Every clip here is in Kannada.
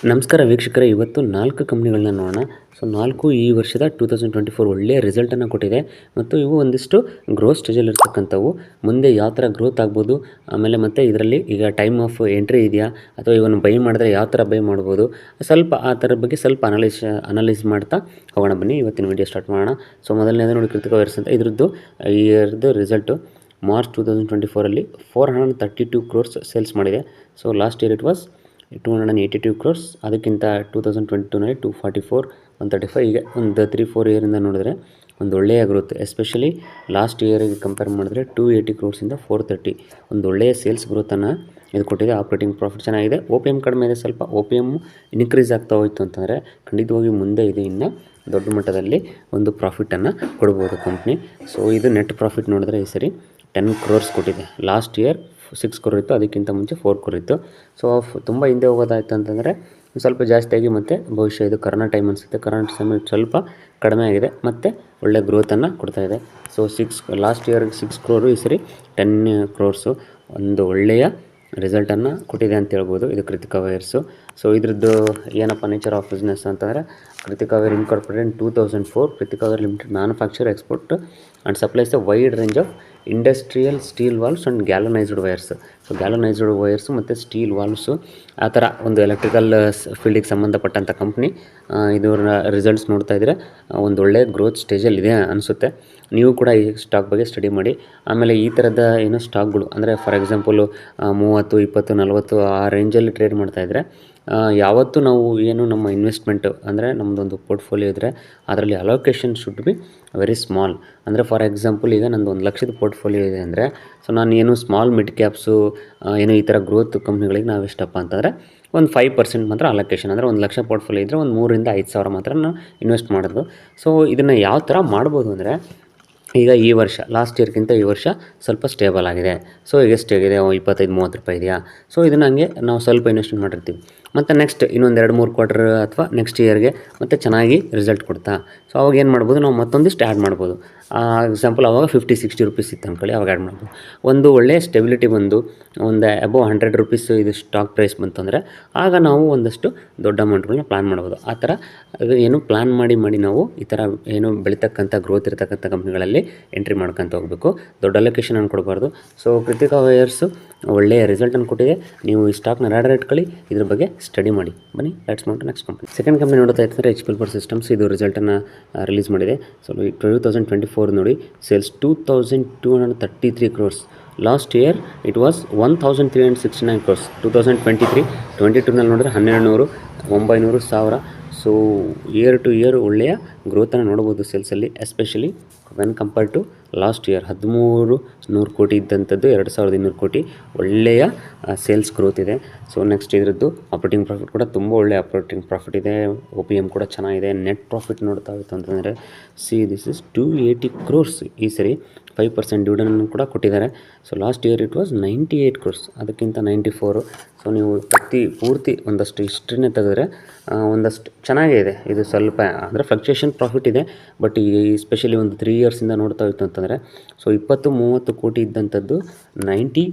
ನಮಸ್ಕಾರ ವೀಕ್ಷಕರೇ, ಇವತ್ತು 4 ಕಂಪ್ನಿಗಳನ್ನ ನೋಡೋಣ. ಸೊ 4 ಈ ವರ್ಷದ 2024 ಒಳ್ಳೆಯ ರಿಸಲ್ಟನ್ನು ಕೊಟ್ಟಿದೆ ಮತ್ತು ಇವು ಒಂದಿಷ್ಟು ಗ್ರೋತ್ ಸ್ಟೇಜಲ್ಲಿ ಇರ್ತಕ್ಕಂಥವು. ಮುಂದೆ ಯಾವ ಥರ ಗ್ರೋತ್ ಆಗ್ಬೋದು, ಆಮೇಲೆ ಮತ್ತು ಇದರಲ್ಲಿ ಈಗ ಟೈಮ್ ಆಫ್ ಎಂಟ್ರಿ ಇದೆಯಾ ಅಥವಾ ಇವನ್ನು ಬೈ ಮಾಡಿದ್ರೆ ಯಾವ ಥರ ಬೈ ಮಾಡ್ಬೋದು, ಸ್ವಲ್ಪ ಆ ಥರದ ಬಗ್ಗೆ ಸ್ವಲ್ಪ ಅನಲೈಸ್ ಮಾಡ್ತಾ ಹೋಗೋಣ. ಬನ್ನಿ ಇವತ್ತಿನ ವೀಡಿಯೋ ಸ್ಟಾರ್ಟ್ ಮಾಡೋಣ. ಸೊ ಮೊದಲನೇದು ನೋಡಿ, ಕೃತಿಕ ವೈರ್ಸ್ ಅಂತ ಇದ್ರದ್ದು ಇಯರ್ದು ರಿಸಲ್ಟು ಮಾರ್ಚ್ 2024ಅಲ್ಲಿ 432 crores ಸೇಲ್ಸ್ ಮಾಡಿದೆ. So last year it was 282 crores. ಅದಕ್ಕಿಂತ 2022ನಲ್ಲಿ 244, 135, ಹೀಗೆ ಒಂದು 3-4 ಇಯರಿಂದ ನೋಡಿದ್ರೆ ಒಂದು ಒಳ್ಳೆಯ ಗ್ರೋತ್. ಎಸ್ಪೆಷಲಿ ಲಾಸ್ಟ್ ಇಯರಿಗೆ ಕಂಪೇರ್ ಮಾಡಿದ್ರೆ 280 crores $430 ಒಂದು ಒಳ್ಳೆಯ ಸೇಲ್ಸ್ ಗ್ರೋತನ್ನು ಇದು ಕೊಟ್ಟಿದೆ. ಆಪ್ರೇಟಿಂಗ್ ಪ್ರಾಫಿಟ್ ಚೆನ್ನಾಗಿದೆ. ಒ ಪಿ ಎಮ್ ಕಡಿಮೆ ಇದೆ, ಸ್ವಲ್ಪ ಒ ಪಿ ಎಮ್ ಇನ್ಕ್ರೀಸ್ ಆಗ್ತಾ ಹೋಯಿತು ಅಂತಂದರೆ ಖಂಡಿತವಾಗಿ ಮುಂದೆ ಇದು ಇನ್ನು ದೊಡ್ಡ ಮಟ್ಟದಲ್ಲಿ ಒಂದು ಪ್ರಾಫಿಟನ್ನು ಕೊಡ್ಬೋದು ಕಂಪ್ನಿ. ಸೊ ಇದು ನೆಟ್ ಪ್ರಾಫಿಟ್ ನೋಡಿದ್ರೆ ಈ ಸರಿ 10 crores ಕೊಟ್ಟಿದೆ. ಲಾಸ್ಟ್ ಇಯರ್ 6 crore ಇತ್ತು, ಅದಕ್ಕಿಂತ ಮುಂಚೆ 4 crore ಇತ್ತು. ಸೊ ತುಂಬ ಹಿಂದೆ ಹೋಗೋದಾಯ್ತು ಅಂತಂದರೆ ಸ್ವಲ್ಪ ಜಾಸ್ತಿಯಾಗಿ ಮತ್ತು ಭವಿಷ್ಯ ಇದು ಕರೋನಾ ಟೈಮ್ ಅನಿಸುತ್ತೆ. ಕರೋನಾ ಟೈಮಲ್ಲಿ ಸ್ವಲ್ಪ ಕಡಿಮೆ ಆಗಿದೆ ಮತ್ತು ಒಳ್ಳೆ ಗ್ರೋತನ್ನು ಕೊಡ್ತಾಯಿದೆ. ಸೊ ಲಾಸ್ಟ್ ಇಯರ್ಗೆ 6 crore, ಈ ಸರಿ 10 crores ಒಂದು ಒಳ್ಳೆಯ ರಿಸಲ್ಟನ್ನು ಕೊಟ್ಟಿದೆ ಅಂತ ಹೇಳ್ಬೋದು ಇದು ಕೃತಿಕಾ ವೈರ್ಸು. ಸೊ ಇದ್ರದ್ದು ಏನಪ್ಪ ನೇಚರ್ ಆಫ್ ಬಿಸ್ನೆಸ್ ಅಂತಂದರೆ, Kritika wire incorporated in 2004. Kritika wire limited manufacture, export and supplies a wide range of industrial steel valves and galvanised wires. So galvanised wires ಮತ್ತು ಸ್ಟೀಲ್ ವಾಲ್ವ್ಸು ಆ ಥರ ಒಂದು ಎಲೆಕ್ಟ್ರಿಕಲ್ ಫೀಲ್ಡಿಗೆ ಸಂಬಂಧಪಟ್ಟಂಥ ಕಂಪ್ನಿ. ಇದರ ರಿಸಲ್ಟ್ಸ್ ನೋಡ್ತಾ ಇದ್ದರೆ ಒಂದು ಒಳ್ಳೆಯ ಗ್ರೋತ್ ಸ್ಟೇಜಲ್ಲಿದೆ ಅನಿಸುತ್ತೆ. ನೀವು ಕೂಡ ಈ ಸ್ಟಾಕ್ ಬಗ್ಗೆ ಸ್ಟಡಿ ಮಾಡಿ. ಆಮೇಲೆ ಈ ಥರದ ಏನೋ ಸ್ಟಾಕ್ಗಳು ಅಂದರೆ ಫಾರ್ ಎಕ್ಸಾಂಪಲು 30, 20, 40 ಆ ರೇಂಜಲ್ಲಿ ಟ್ರೇಡ್ ಮಾಡ್ತಾಯಿದ್ರೆ ಯಾವತ್ತೂ ನಾವು ಏನು ನಮ್ಮ ಇನ್ವೆಸ್ಟ್ಮೆಂಟು ಅಂದರೆ ನಮ್ಮದೊಂದು ಪೋರ್ಟ್ಫೋಲಿಯೋ ಇದ್ದರೆ ಅದರಲ್ಲಿ allocation should be very small. ಅಂದರೆ ಫಾರ್ ಎಕ್ಸಾಂಪಲ್ ಈಗ ನಂದು 1 ಲಕ್ಷದ ಪೋರ್ಟ್ಫೋಲಿಯೋ ಇದೆ ಅಂದರೆ, ಸೊ ನಾನು ಏನು ಸ್ಮಾಲ್ ಮಿಡ್ ಕ್ಯಾಪ್ಸು ಏನು ಈ ಥರ ಗ್ರೋತ್ ಕಂಪ್ನಿಗಳಿಗೆ ನಾವು ಎಷ್ಟಪ್ಪ ಅಂತಂದರೆ ಒಂದು 5% ಮಾತ್ರ ಅಲೋಕೇಶನ್. ಅಂದರೆ 1 ಲಕ್ಷ ಪೋರ್ಟ್ಫೋಲಿಯೋ ಇದ್ದರೆ ಒಂದು 3,000-5,000 ಮಾತ್ರ ನಾವು ಇನ್ವೆಸ್ಟ್ ಮಾಡೋದು. ಸೊ ಇದನ್ನು ಯಾವ ಥರ ಮಾಡ್ಬೋದು ಅಂದರೆ, ಈಗ ಈ ವರ್ಷ ಲಾಸ್ಟ್ ಇಯರ್ಗಿಂತ ಈ ವರ್ಷ ಸ್ವಲ್ಪ ಸ್ಟೇಬಲ್ ಆಗಿದೆ. ಸೊ ಈಗ ಎಷ್ಟಾಗಿದೆ, 25-30 ರೂಪಾಯಿ ಇದೆಯಾ. ಸೊ ಇದನ್ನು ಹಂಗೆ ನಾವು ಸ್ವಲ್ಪ ಇನ್ವೆಸ್ಟ್ಮೆಂಟ್ ಮಾಡಿರ್ತೀವಿ. ಮತ್ತು ನೆಕ್ಸ್ಟ್ ಇನ್ನೊಂದು 2-3 ಕ್ವಾರ್ಟರ್ ಅಥವಾ ನೆಕ್ಸ್ಟ್ ಇಯರ್ಗೆ ಮತ್ತು ಚೆನ್ನಾಗಿ ರಿಸಲ್ಟ್ ಕೊಡ್ತಾ, ಸೊ ಅವಾಗ ಏನು ಮಾಡ್ಬೋದು, ನಾವು ಮತ್ತೊಂದಿಷ್ಟು ಆ್ಯಡ್ ಮಾಡ್ಬೋದು. ಎಕ್ಸಾಂಪಲ್ ಅವಾಗ 50-60 ರೂಪೀಸ್ ಇತ್ತು ಅಂದ್ಕೊಳ್ಳಿ, ಅವಾಗ ಆ್ಯಡ್ ಮಾಡ್ಬೋದು. ಒಂದು ಒಳ್ಳೆಯ ಸ್ಟೆಬಿಲಿಟಿ ಬಂದು ಒಂದು ಅಬೌವ್ 100 ರೂಪೀಸ್ ಇದು ಸ್ಟಾಕ್ ಪ್ರೈಸ್ ಬಂತಂದರೆ ಆಗ ನಾವು ಒಂದಷ್ಟು ದೊಡ್ಡ ಅಮೌಂಟ್ಗಳನ್ನ ಪ್ಲ್ಯಾನ್ ಮಾಡ್ಬೋದು. ಆ ಥರ ಏನು ಪ್ಲ್ಯಾನ್ ಮಾಡಿ ನಾವು ಈ ಥರ ಏನು ಬೆಳೀತಕ್ಕಂಥ ಗ್ರೋತ್ ಇರತಕ್ಕಂಥ ಕಂಪ್ನಿಗಳಲ್ಲಿ ಎಂಟ್ರಿ ಮಾಡ್ಕೊತ ಹೋಗಬೇಕು. ದೊಡ್ಡ ಅಲೋಕೇಶನ್ ಕೊಡಬಾರ್ದು. ಸೊ ಕೃತಿಕಾ ವೈರ್ಸು ಒಳ್ಳೆಯ ರಿಸಲ್ಟನ್ನು ಕೊಟ್ಟಿದೆ. ನೀವು ಈ ಸ್ಟಾಕ್ನ ರ್ಯಾಡರ್ ಇಟ್ಕೊಳ್ಳಿ, ಇದ್ರ ಬಗ್ಗೆ ಸ್ಟಡಿ ಮಾಡಿ. ಬನ್ನಿ let's move to next company. Second company ನೋಡ್ತಾ ಇರ್ತಾರೆ HP ಪವರ್ ಸಿಸ್ಟಮ್ಸ್. ಇದು ರಿಸಲ್ಟನ್ನು ರಿಲೀಸ್ ಮಾಡಿದೆ. ಸೊ 2024 ನೋಡಿ, sales 2,233 crores. Last year it was 1,369 crores. 2022ನಲ್ಲಿ ನೋಡಿದ್ರೆ 1,200, 900, 1,000. ಸೊ ಇಯರ್ ಟು ಇಯರ್ ಒಳ್ಳೆಯ ಗ್ರೋತನ್ನು ನೋಡ್ಬೋದು ಸೇಲ್ಸಲ್ಲಿ. Especially when compared to last year 1,300 ಕೋಟಿ ಇದ್ದಂಥದ್ದು 2,200 ಕೋಟಿ ಒಳ್ಳೆಯ ಸೇಲ್ಸ್ ಗ್ರೋತ್ ಇದೆ. ಸೊ ನೆಕ್ಸ್ಟ್ ಇದರದ್ದು ಆಪ್ರೇಟಿಂಗ್ ಪ್ರಾಫಿಟ್ ಕೂಡ ತುಂಬ ಒಳ್ಳೆಯ ಆಪ್ರೇಟಿಂಗ್ ಪ್ರಾಫಿಟ್ ಇದೆ. ಒ ಪಿ ಎಮ್ ಕೂಡ ಚೆನ್ನಾಗಿದೆ. ನೆಟ್ ಪ್ರಾಫಿಟ್ ನೋಡ್ತಾ ಇತ್ತು ಅಂತಂದರೆ ದಿಸ್ ಇಸ್ 280 crores. ಈ ಸರಿ 5% ಡಿವಿಡೆಂಡನ್ನು ಕೂಡ ಕೊಟ್ಟಿದ್ದಾರೆ. So last year it was 98 crores, ಅದಕ್ಕಿಂತ 94. ಸೊ ನೀವು ಪೂರ್ತಿ ಒಂದಷ್ಟು ಹಿಸ್ಟ್ರಿನೇ ತೆಗೆದ್ರೆ ಒಂದಷ್ಟು ಚೆನ್ನಾಗೇ ಇದೆ. ಇದು ಸ್ವಲ್ಪ ಅಂದರೆ ಫ್ಲಕ್ಚುಯೇಷನ್ ಪ್ರಾಫಿಟ್ ಇದೆ, ಬಟ್ ಈ ಸ್ಪೆಷಲಿ ಒಂದು 3 ಇಯರ್ಸಿಂದ ನೋಡ್ತಾ ಇತ್ತು ಅಂತಂದರೆ, ಸೊ 20-30 ಕೋಟಿ ಇದ್ದಂಥದ್ದು 98,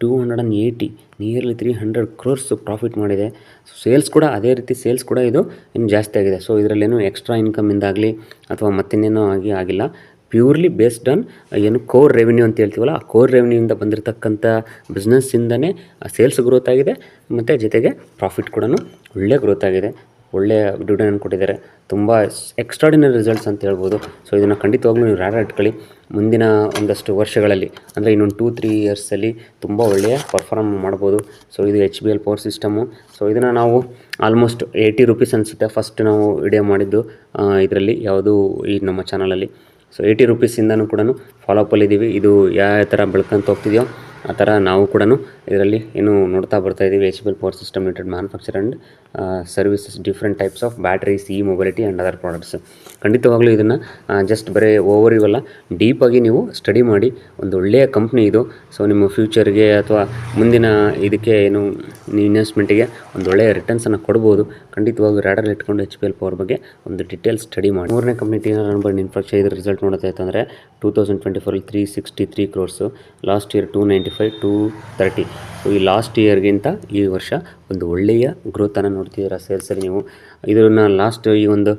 280, ನಿಯರ್ಲಿ 300 crores ಪ್ರಾಫಿಟ್ ಮಾಡಿದೆ. ಸೊ ಸೇಲ್ಸ್ ಕೂಡ ಅದೇ ರೀತಿ, ಸೇಲ್ಸ್ ಕೂಡ ಇದು ಇನ್ನು ಜಾಸ್ತಿ ಆಗಿದೆ. ಸೊ ಇದರಲ್ಲೇನು ಎಕ್ಸ್ಟ್ರಾ ಇನ್ಕಮಿಂದಾಗಲಿ ಅಥವಾ ಮತ್ತಿನ್ನೇನೋ ಆಗಿಲ್ಲ. ಪ್ಯೂರ್ಲಿ ಬೇಸ್ಡ್ ಆನ್ ಏನು ಕೋರ್ ರೆವಿನ್ಯೂ ಅಂತ ಹೇಳ್ತೀವಲ್ಲ, ಆ ಕೋರ್ ರೆವಿನ್ಯೂಯಿಂದ ಬಂದಿರತಕ್ಕಂಥ ಬಿಸ್ನೆಸ್ಸಿಂದನೇ ಸೇಲ್ಸ್ ಗ್ರೋತ್ ಆಗಿದೆ ಮತ್ತು ಜೊತೆಗೆ ಪ್ರಾಫಿಟ್ ಕೂಡ ಒಳ್ಳೆ ಗ್ರೋತ್ ಆಗಿದೆ. ಒಳ್ಳೆಯ ಡಿವಿಡೆಂಡ್ ಕೊಟ್ಟಿದ್ದಾರೆ. ತುಂಬ ಎಕ್ಸ್ಟ್ರಾಡಿನರಿ ರಿಸಲ್ಟ್ಸ್ ಅಂತ ಹೇಳ್ಬೋದು. ಸೊ ಇದನ್ನು ಖಂಡಿತವಾಗ್ಲೂ ನೀವು ರ್ಯಾಡರ್ ಇಟ್ಕೊಳ್ಳಿ. ಮುಂದಿನ ಒಂದಷ್ಟು ವರ್ಷಗಳಲ್ಲಿ ಅಂದರೆ ಇನ್ನೊಂದು 2-3 ಇಯರ್ಸಲ್ಲಿ ತುಂಬ ಒಳ್ಳೆಯ ಪರ್ಫಾರ್ಮ್ ಮಾಡ್ಬೋದು. ಸೊ ಇದು HBL ಪವರ್ ಸಿಸ್ಟಮು. ಸೊ ಇದನ್ನು ನಾವು ಆಲ್ಮೋಸ್ಟ್ 80 ರೂಪೀಸ್ ಅನಿಸುತ್ತೆ ಫಸ್ಟ್ ನಾವು ವಿಡಿಯೋ ಮಾಡಿದ್ದು ಇದರಲ್ಲಿ, ಯಾವುದು ಈ ನಮ್ಮ ಚಾನಲಲ್ಲಿ. ಸೊ 80 ರೂಪೀಸಿಂದನೂ ಕೂಡ ಫಾಲೋಅಪ್ಪಲ್ಲಿದ್ದೀವಿ. ಇದು ಯಾವ ಥರ ಬೆಳ್ಕೊಂತ ಹೋಗ್ತಿದೆಯೋ ಆ ಥರ ನಾವು ಕೂಡ ಇದರಲ್ಲಿ ಏನು ನೋಡ್ತಾ ಬರ್ತಾಯಿದ್ದೀವಿ. HBL power system limited manufacture and services different types of batteries, mobility and other products. ಖಂಡಿತವಾಗ್ಲೂ ಇದನ್ನು ಜಸ್ಟ್ ಬರೀ ಓವರ್ ಇವಲ್ಲ, ಡೀಪಾಗಿ ನೀವು ಸ್ಟಡಿ ಮಾಡಿ. ಒಂದು ಒಳ್ಳೆಯ ಕಂಪ್ನಿ ಇದು. ಸೊ ನಿಮ್ಮ ಫ್ಯೂಚರ್ಗೆ ಅಥವಾ ಮುಂದಿನ ಇದಕ್ಕೆ ಏನು ಇನ್ವೆಸ್ಟ್ಮೆಂಟಿಗೆ ಒಂದು ಒಳ್ಳೆಯ ರಿಟರ್ನ್ಸನ್ನು ಕೊಡ್ಬೋದು. ಖಂಡಿತವಾಗೂ ರ್ಯಾಡರ್ ಇಟ್ಕೊಂಡು HBL ಪವರ್ ಬಗ್ಗೆ ಒಂದು ಡೀಟೇಲ್ ಸ್ಟಡಿ ಮಾಡಿ. ಮೂರನೇ ಕಂಪ್ನಿ TNR ಇನ್ಫ್ರಾಸ್ಟ್ರಕ್ಚರ್. ಇದರ ರಿಸಲ್ಟ್ ನೋಡ್ತಾ ಇತ್ತಂದರೆ 2024 363 crores. Last year 295 25-30. ಸೊ ಈ ಲಾಸ್ಟ್ ಇಯರ್ಗಿಂತ ಈ ವರ್ಷ ಒಂದು ಒಳ್ಳೆಯ ಗ್ರೋತನ್ನು ನೋಡ್ತಿದ್ದೀರಾ ಸೇಲ್ಸಲ್ಲಿ ನೀವು. ಇದನ್ನು ಲಾಸ್ಟ್ ಈ ಒಂದು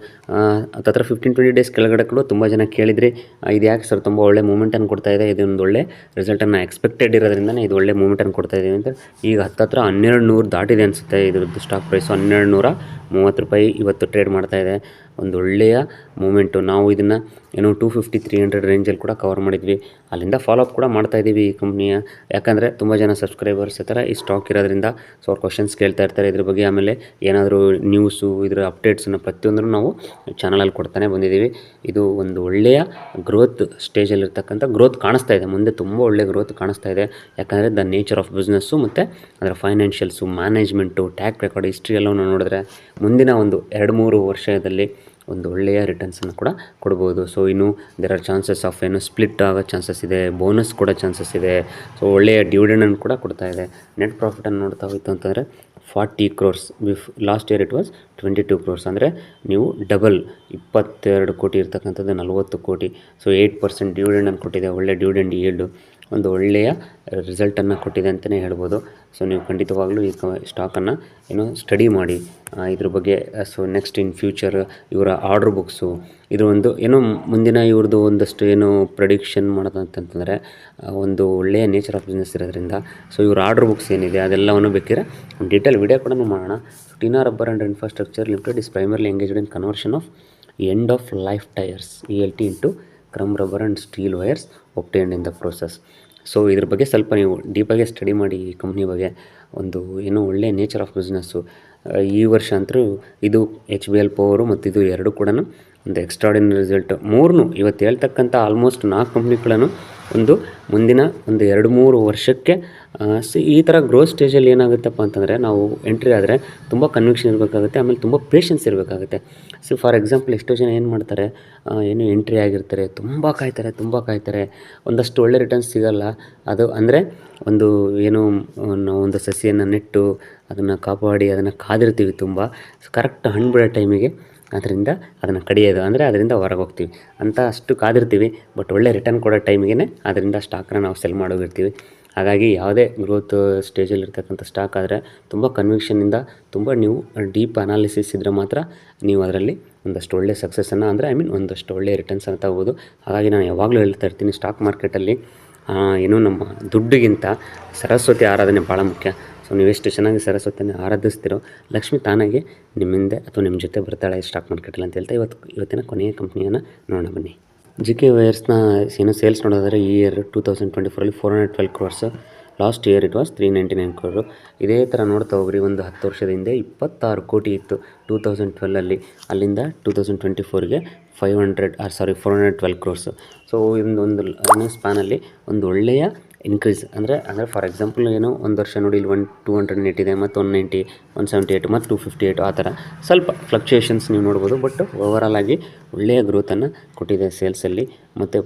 ಹತ್ತಿರ 15-20 ಡೇಸ್ ಕೆಳಗಡೆ ಕೂಡ ತುಂಬ ಜನ ಕೇಳಿದ್ರಿ, ಇದು ಯಾಕೆ ಸರ್ ತುಂಬ ಒಳ್ಳೆ ಮೂಮೆಂಟನ್ನು ಕೊಡ್ತಾ ಇದೆ, ಇದೊಂದು ಒಳ್ಳೆ ರಿಸಲ್ಟನ್ನು ಎಕ್ಸ್ಪೆಕ್ಟೆಡ್ ಇರೋದ್ರಿಂದನೇ ಇದು ಒಳ್ಳೆ ಮೂಮೆಂಟನ್ನು ಕೊಡ್ತಾ ಇದ್ದೀವಿ ಅಂತ. ಈಗ ಹತ್ತಿರ 1200 ದಾಟಿದೆ ಅನಿಸುತ್ತೆ ಇದ್ರದ್ದು ಸ್ಟಾಕ್ ಪ್ರೈಸು. 1230 ರೂಪಾಯಿ ಇವತ್ತು ಟ್ರೇಡ್ ಮಾಡ್ತಾ ಇದೆ. ಒಂದು ಒಳ್ಳೆಯ ಮೂಮೆಂಟು. ನಾವು ಇದನ್ನು ಏನೋ 250-300 ರೇಂಜಲ್ಲಿ ಕೂಡ ಕವರ್ ಮಾಡಿದ್ವಿ. ಅಲ್ಲಿಂದ ಫಾಲೋಅಪ್ ಕೂಡ ಮಾಡ್ತಾ ಇದ್ದೀವಿ ಈ ಕಂಪ್ನಿಯ. ಯಾಕಂದರೆ ತುಂಬ ಜನ ಸಬ್ಸ್ಕ್ರೈಬರ್ಸ್ ಈ ಥರ ಈ ಸ್ಟಾಕ್ ಇರೋದ್ರಿಂದ ಸೊ ಅವ್ರು ಕ್ವಶನ್ಸ್ ಕೇಳ್ತಾ ಇರ್ತಾರೆ ಇದ್ರ ಬಗ್ಗೆ. ಆಮೇಲೆ ಏನಾದರೂ ನ್ಯೂಸು ಇದರ ಅಪ್ಡೇಟ್ಸನ್ನು ಪ್ರತಿಯೊಂದನ್ನು ನಾವು ಚಾನಲಲ್ಲಿ ಕೊಡ್ತಾನೆ ಬಂದಿದ್ದೀವಿ. ಇದು ಒಂದು ಒಳ್ಳೆಯ ಗ್ರೋತ್ ಸ್ಟೇಜಲ್ಲಿರ್ತಕ್ಕಂಥ ಗ್ರೋತ್ ಕಾಣಿಸ್ತಾ ಇದೆ. ಮುಂದೆ ತುಂಬ ಒಳ್ಳೆಯ ಗ್ರೋತ್ ಕಾಣಿಸ್ತಾ ಇದೆ. ಯಾಕಂದರೆ ದ ನೇಚರ್ ಆಫ್ ಬಿಸ್ನೆಸ್ಸು ಮತ್ತು ಅದರ ಫೈನಾನ್ಷಿಯಲ್ಸು, ಮ್ಯಾನೇಜ್ಮೆಂಟು, ಟ್ಯಾಕ್ ರೆಕಾರ್ಡ್, ಹಿಸ್ಟ್ರಿ ಎಲ್ಲವನ್ನು ನೋಡಿದ್ರೆ ಮುಂದಿನ ಒಂದು 2-3 ವರ್ಷದಲ್ಲಿ ಒಂದು ಒಳ್ಳೆಯ ರಿಟರ್ನ್ಸನ್ನು ಕೂಡ ಕೊಡ್ಬೋದು. ಸೊ ಇನ್ನು ದೇರ್ ಆರ್ ಚಾನ್ಸಸ್ ಆಫ್ ಏನು ಸ್ಪ್ಲಿಟ್ ಆಗೋ ಚಾನ್ಸಸ್ ಇದೆ, ಬೋನಸ್ ಕೂಡ ಚಾನ್ಸಸ್ ಇದೆ. ಸೊ ಒಳ್ಳೆಯ ಡಿವಿಡೆಂಡನ್ನು ಕೂಡ ಕೊಡ್ತಾ ಇದೆ. ನೆಟ್ ಪ್ರಾಫಿಟನ್ನು ನೋಡ್ತಾ ಹೋಯ್ತು ಅಂತಂದರೆ 40 crores. Last year it was 22 crores. ಅಂದರೆ ನೀವು ಡಬಲ್ 22 ಕೋಟಿ ಇರ್ತಕ್ಕಂಥದ್ದು 40 ಕೋಟಿ. ಸೊ 8% ಡಿವಿಡೆಂಡನ್ನು ಕೊಟ್ಟಿದೆ. ಒಳ್ಳೆಯ ಡಿವಿಡೆಂಡ್ ಈಲ್ಡು ಒಂದು ಒಳ್ಳೆಯ ರಿಸಲ್ಟನ್ನು ಕೊಟ್ಟಿದೆ ಅಂತಲೇ ಹೇಳ್ಬೋದು. ಸೊ ನೀವು ಖಂಡಿತವಾಗ್ಲೂ ಈ ಸ್ಟಾಕನ್ನು ಏನೋ ಸ್ಟಡಿ ಮಾಡಿ ಇದ್ರ ಬಗ್ಗೆ. ಸೊ ನೆಕ್ಸ್ಟ್ ಇನ್ ಫ್ಯೂಚರ್ ಇವರ ಆರ್ಡ್ರ್ ಬುಕ್ಸು ಇದು ಒಂದು ಏನೋ ಮುಂದಿನ ಇವ್ರದ್ದು ಒಂದಷ್ಟು ಏನು ಪ್ರೆಡಿಕ್ಷನ್ ಮಾಡೋದು ಅಂತಂತಂದರೆ ಒಂದು ಒಳ್ಳೆಯ ನೇಚರ್ ಆಫ್ ಬಿಸ್ನೆಸ್ ಇರೋದ್ರಿಂದ ಸೊ ಇವ್ರ ಆರ್ಡ್ರ್ ಬುಕ್ಸ್ ಏನಿದೆ ಅದೆಲ್ಲವನ್ನು ಬೇಕಿದ್ರೆ ಡೀಟೇಲ್ ವಿಡಿಯೋ ಕೂಡ ಮಾಡೋಣ. Tinna rubber and infrastructure limited is primarily engaged in conversion of end of life tyres ELT into crumb rubber and steel wires obtained in the process. So ಇದ್ರ ಬಗ್ಗೆ ಸ್ವಲ್ಪ ನೀವು ಡೀಪಾಗಿ ಸ್ಟಡಿ ಮಾಡಿ ಈ ಕಂಪ್ನಿ ಬಗ್ಗೆ. ಒಂದು ಏನೋ ಒಳ್ಳೆಯ ನೇಚರ್ ಆಫ್ ಬಿಸ್ನೆಸ್ಸು. ಈ ವರ್ಷ ಅಂತೂ ಇದು HBL ಪವರು ಮತ್ತು ಇದು ಎರಡು ಕೂಡ ಒಂದು ಎಕ್ಸ್ಟ್ರಾರ್ಡಿನರಿ ರಿಸಲ್ಟ್. ಇವತ್ತು ಹೇಳ್ತಕ್ಕಂಥ ಆಲ್ಮೋಸ್ಟ್ 4 ಕಂಪ್ನಿಗಳನ್ನು ಒಂದು ಮುಂದಿನ ಒಂದು 2-3 ವರ್ಷಕ್ಕೆ ಈ ಥರ ಗ್ರೋತ್ ಸ್ಟೇಜಲ್ಲಿ ಏನಾಗುತ್ತಪ್ಪ ಅಂತಂದರೆ ನಾವು ಎಂಟ್ರಿ ಆದರೆ ತುಂಬ ಕನ್ವಿಕ್ಷನ್ ಇರಬೇಕಾಗುತ್ತೆ. ಆಮೇಲೆ ತುಂಬ ಪೇಷನ್ಸ್ ಇರಬೇಕಾಗುತ್ತೆ. ಸೊ ಫಾರ್ ಎಕ್ಸಾಂಪಲ್ ಎಷ್ಟೋ ಜನ ಏನು ಮಾಡ್ತಾರೆ, ಏನು ಎಂಟ್ರಿ ಆಗಿರ್ತಾರೆ, ತುಂಬ ಕಾಯ್ತಾರೆ, ಒಂದಷ್ಟು ಒಳ್ಳೆ ರಿಟರ್ನ್ಸ್ ಸಿಗೋಲ್ಲ. ಅದು ಅಂದರೆ ಒಂದು ಏನು ನಾವು ಒಂದು ಸಸಿಯನ್ನು ನೆಟ್ಟು ಅದನ್ನು ಕಾಪಾಡಿ ಅದನ್ನು ಕಾದಿರ್ತೀವಿ ತುಂಬ. ಕರೆಕ್ಟ್ ಹಣ್ಣು ಬಿಡೋ ಟೈಮಿಗೆ ಅದರಿಂದ ಅದನ್ನು ಕಡಿಯೋದು, ಅಂದರೆ ಅದರಿಂದ ಹೊರಗೆ ಹೋಗ್ತೀವಿ ಅಂತ ಅಷ್ಟು ಕಾದಿರ್ತೀವಿ. ಬಟ್ ಒಳ್ಳೆ ರಿಟರ್ನ್ ಕೊಡೋ ಟೈಮಿಗೆ ಅದರಿಂದ ಸ್ಟಾಕನ್ನ ನಾವು ಸೆಲ್ ಮಾಡೋಗಿರ್ತೀವಿ. ಹಾಗಾಗಿ ಯಾವುದೇ ಗ್ರೋತ್ ಸ್ಟೇಜಲ್ಲಿರ್ತಕ್ಕಂಥ ಸ್ಟಾಕ್ ಆದರೆ ತುಂಬ ಕನ್ವಿಕ್ಷನಿಂದ ತುಂಬ ನೀವು ಡೀಪ್ ಅನಾಲಿಸಿಸ್ ಇದ್ದರೆ ಮಾತ್ರ ನೀವು ಅದರಲ್ಲಿ ಒಂದಷ್ಟು ಒಳ್ಳೆ ಸಕ್ಸಸ್ಸನ್ನು ಅಂದರೆ ಒಂದಷ್ಟು ಒಳ್ಳೆ ರಿಟರ್ನ್ಸನ್ನು ತಗೋಬೋದು. ಹಾಗಾಗಿ ನಾನು ಯಾವಾಗಲೂ ಹೇಳ್ತಾ ಇರ್ತೀನಿ, ಸ್ಟಾಕ್ ಮಾರ್ಕೆಟಲ್ಲಿ ಏನು ನಮ್ಮ ದುಡ್ಡಿಗಿಂತ ಸರಸ್ವತಿ ಆರಾಧನೆ ಭಾಳ ಮುಖ್ಯ. ಸೊ ನೀವೆಷ್ಟು ಚೆನ್ನಾಗಿ ಸರಸ್ವತಿಯನ್ನು ಆರಾಧಿಸ್ತಿರೋ ಲಕ್ಷ್ಮಿ ತಾನಾಗೆ ನಿಮ್ಮಿಂದ ಅಥವಾ ನಿಮ್ಮ ಜೊತೆ ಬರ್ತಾಳೆ ಸ್ಟಾಕ್ ಮಾರ್ಕೆಟಲ್ಲಿ ಅಂತ ಹೇಳ್ತಾ ಇವತ್ತಿನ ಕೊನೆಯ ಕಂಪ್ನಿಯನ್ನು ನೋಡೋಣ ಬನ್ನಿ. JK ವೈರ್ಸ್ನ ಏನೋ ಸೇಲ್ಸ್ ನೋಡೋದಾದರೆ ಈ year 2024 412 crores. Last year it was 399 crore. ಇದೇ ಥರ ನೋಡ್ತಾ ಹೋಗ್ರಿ, ಒಂದು 10 ವರ್ಷದ ಹಿಂದೆ 26 ಕೋಟಿ ಇತ್ತು 2012ಅಲ್ಲಿ. ಅಲ್ಲಿಂದ 2024ಗೆ 412 crores. ಸೊ ಒಂದು ಸ್ಪ್ಯಾನಲ್ಲಿ ಒಂದು ಒಳ್ಳೆಯ ಇನ್ಕ್ರೀಸ್ ಅಂದರೆ ಫಾರ್ ಎಕ್ಸಾಂಪಲ್ ಏನೋ ಒಂದು ವರ್ಷ ನೋಡಿ ಇಲ್ಲಿ 208 ಇದೆ, ಮತ್ತು 190, 178 ಮತ್ತು 258 ಆ ಥರ ಸ್ವಲ್ಪ ಫ್ಲಕ್ಚುಯೇಷನ್ಸ್ ನೀವು ನೋಡ್ಬೋದು. ಬಟ್ ಓವರಾಲ್ ಆಗಿ ಒಳ್ಳೆಯ ಗ್ರೋತನ್ನು ಕೊಟ್ಟಿದೆ ಸೇಲ್ಸಲ್ಲಿ. ಮತ್ತು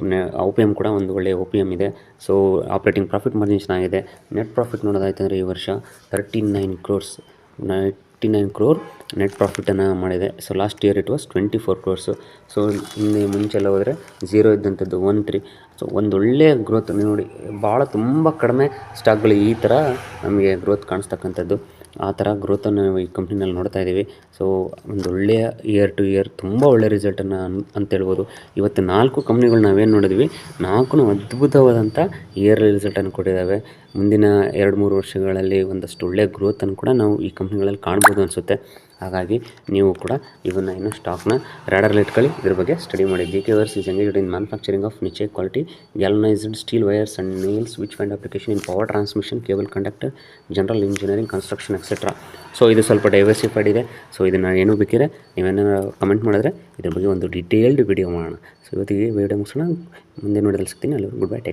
OPM ಕೂಡ ಒಂದು ಒಳ್ಳೆಯ OPM ಇದೆ. ಸೊ ಆಪ್ರೇಟಿಂಗ್ ಪ್ರಾಫಿಟ್ ಮಾರ್ಜಿನ್ ಚೆನ್ನಾಗಿದೆ. ನೆಟ್ ಪ್ರಾಫಿಟ್ ನೋಡೋದಾಯ್ತು ಅಂದರೆ ಈ ವರ್ಷ 39 crore ನೆಟ್ ಪ್ರಾಫಿಟನ್ನು ಮಾಡಿದೆ. So last year it was 24 crores. So ಹಿಂದೆ ಮುಂಚೆಲ್ಲ ಹೋದರೆ 0 ಇದ್ದಂಥದ್ದು 13. ಸೊ ಒಂದು ಒಳ್ಳೆಯ ಗ್ರೋತ್ ನೋಡಿ, ಭಾಳ ತುಂಬ ಕಡಿಮೆ ಸ್ಟಾಕ್ಗಳು ಈ ಥರ ನಮಗೆ ಗ್ರೋತ್ ಕಾಣಿಸ್ತಕ್ಕಂಥದ್ದು. ಆ ಥರ ಗ್ರೋತನ್ನು ಈ ಕಂಪ್ನಿನಲ್ಲಿ ನೋಡ್ತಾ ಇದ್ದೀವಿ. ಸೊ ಒಂದು ಒಳ್ಳೆಯ ಇಯರ್ ಟು ಇಯರ್ ತುಂಬ ಒಳ್ಳೆಯ ರಿಸಲ್ಟನ್ನು ಅಂತೇಳ್ಬೋದು. ಇವತ್ತು 4 ಕಂಪ್ನಿಗಳು ನಾವೇನು ನೋಡಿದ್ವಿ, 4 ಅದ್ಭುತವಾದಂಥ ಇಯರ್ ರಿಸಲ್ಟನ್ನು ಕೊಟ್ಟಿದ್ದಾವೆ. ಮುಂದಿನ 2-3 ವರ್ಷಗಳಲ್ಲಿ ಒಂದಷ್ಟು ಒಳ್ಳೆಯ ಗ್ರೋತನ್ನು ಕೂಡ ನಾವು ಈ ಕಂಪ್ನಿಗಳಲ್ಲಿ ಕಾಣ್ಬೋದು ಅನಿಸುತ್ತೆ. ಹಾಗಾಗಿ ನೀವು ಕೂಡ ಇವನ್ನ ಇನ್ನೂ ಸ್ಟಾಕ್ನ ರ್ಯಾಡರಲ್ಲಿ ಇಟ್ಕೊಳ್ಳಿ, ಇದ್ರ ಬಗ್ಗೆ ಸ್ಟಡಿ ಮಾಡಿ. JK wires is engaged in manufacturing of niche quality galvanised steel wires and nails which find application in power transmission, cable conductor, general engineering, construction etcetera. So ಇದು ಸ್ವಲ್ಪ ಡೈವರ್ಸಿಫೈಡ್ ಇದೆ. ಸೊ ಇದನ್ನು ಏನು ಬೇಕಿದ್ರೆ ನೀವೇನಾರು ಕಮೆಂಟ್ ಮಾಡಿದ್ರೆ ಇದ್ರ ಬಗ್ಗೆ ಒಂದು ಡೀಟೇಲ್ಡ್ ವಿಡಿಯೋ ಮಾಡೋಣ. ಸೊ ಇವತ್ತಿಗೆ ವಿಡಿಯೋ ಮುಗಿಸೋಣ. ಮುಂದೆ ನೋಡಿದಲ್ಲಿ ಸಿಗ್ತೀನಿ. ಅಲ್ಲಿ ಗುಡ್ ಬೈ, ಟೇಕ್